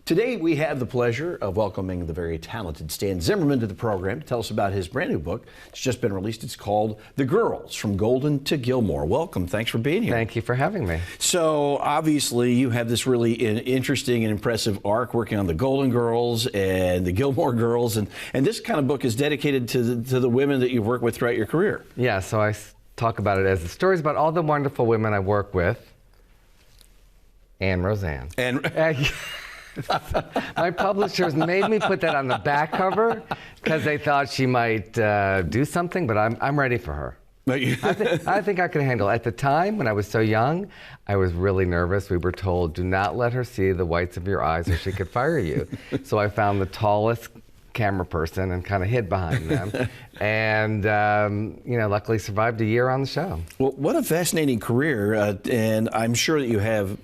Today we have the pleasure of welcoming the very talented Stan Zimmerman to the program to tell us about his brand new book. It's just been released. It's called The Girls, From Golden to Gilmore. Welcome. Thanks for being here. Thank you for having me. So obviously you have this really interesting and impressive arc working on the Golden Girls and the Gilmore Girls. And this kind of book is dedicated to the women that you've worked with throughout your career. Yeah, so I talk about it as the stories about all the wonderful women I work with and Roseanne. My publishers made me put that on the back cover because they thought she might do something, but I'm ready for her. I think I can handle it. At the time, when I was so young, I was really nervous. We were told, do not let her see the whites of your eyes or she could fire you. So I found the tallest camera person and kind of hid behind them. And, luckily survived a year on the show. Well, what a fascinating career. And I'm sure that you have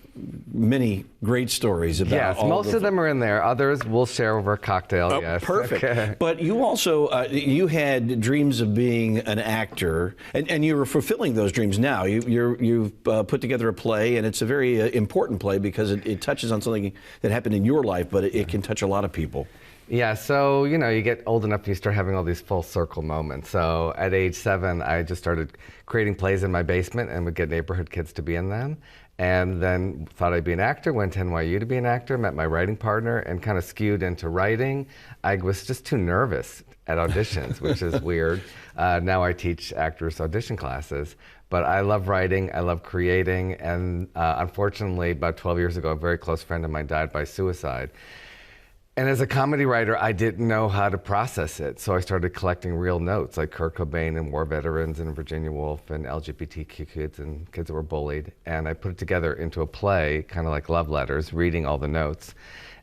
many great stories about Yes, most of them are in there. Others we'll share over a cocktail, oh, yes. Perfect. Okay. But you also, you had dreams of being an actor, and you were fulfilling those dreams now. You've put together a play, and it's a very important play because it touches on something that happened in your life, but it can touch a lot of people. Yeah, so, you get old enough and you start having all these full circle moments. So at age 7, I just started creating plays in my basement and would get neighborhood kids to be in them. And then thought I'd be an actor, went to NYU to be an actor, met my writing partner, and kind of skewed into writing. I was just too nervous at auditions, which is weird. Now I teach actors audition classes. But I love writing, I love creating, and unfortunately, about 12 years ago, a very close friend of mine died by suicide. And as a comedy writer, I didn't know how to process it. So I started collecting real notes, like Kurt Cobain and war veterans and Virginia Woolf and LGBTQ kids and kids that were bullied. And I put it together into a play, kind of like love letters, reading all the notes.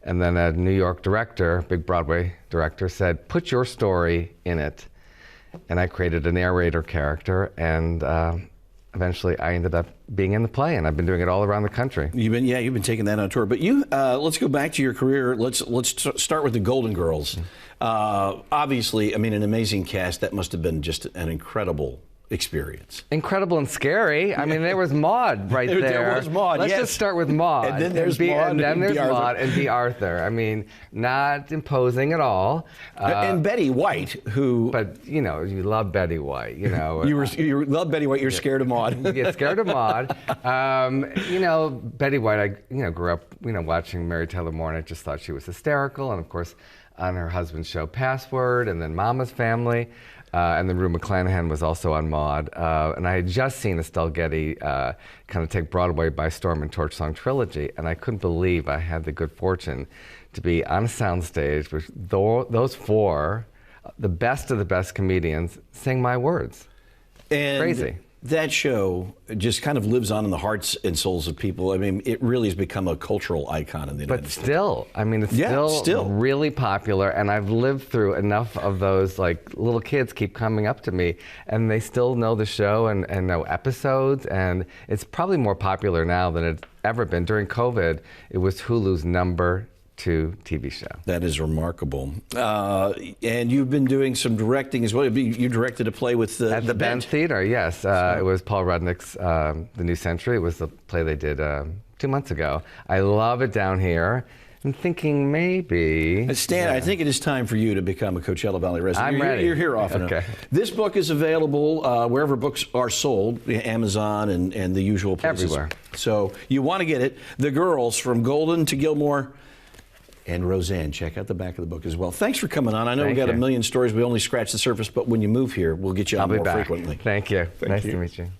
And then a New York director, big Broadway director, said, put your story in it. And I created a narrator character, and eventually I ended up being in the play, and I've been doing it all around the country. You've been taking that on tour. But let's go back to your career. Let's start with the Golden Girls. Obviously, I mean, an amazing cast. That must have been just an incredible experience. Incredible and scary. I mean, there was Maude right there. There was Maude, Let's just start with Maude. And then there's Maude. And then there's Maude and B. Arthur. I mean, not imposing at all. And Betty White, who... But, you love Betty White, you love Betty White, you're scared of Maude. You get scared of Maude. Betty White, I grew up, watching Mary Tyler Moore, and I just thought she was hysterical. And, of course, on her husband's show, Password, and then Mama's Family. And then Rue McClanahan was also on Maude. And I had just seen Estelle Getty kind of take Broadway by storm in Torch Song Trilogy. And I couldn't believe I had the good fortune to be on a soundstage with those four, the best of the best comedians, sing my words. And crazy. That show just kind of lives on in the hearts and souls of people. I mean, it really has become a cultural icon in the United States. But still, I mean, it's still really popular, and I've lived through enough of those, like, little kids keep coming up to me, and they still know the show and know episodes, and it's probably more popular now than it's ever been. During COVID, it was Hulu's #2 TV show. That is remarkable. And you've been doing some directing as well. You directed a play with at the Bent Theater, yes. It was Paul Rudnick's The New Century. It was the play they did 2 months ago. I love it down here. I'm thinking maybe... Stan, I think it is time for you to become a Coachella Valley resident. I'm ready. You're here often. Okay. This book is available wherever books are sold, Amazon and the usual places. Everywhere. So you want to get it. The Girls, From Golden to Gilmore. And Roseanne, check out the back of the book as well. Thanks for coming on. I know we got a million stories. We only scratched the surface, but when you move here, we'll get you on more frequently. Thank you. Nice to meet you.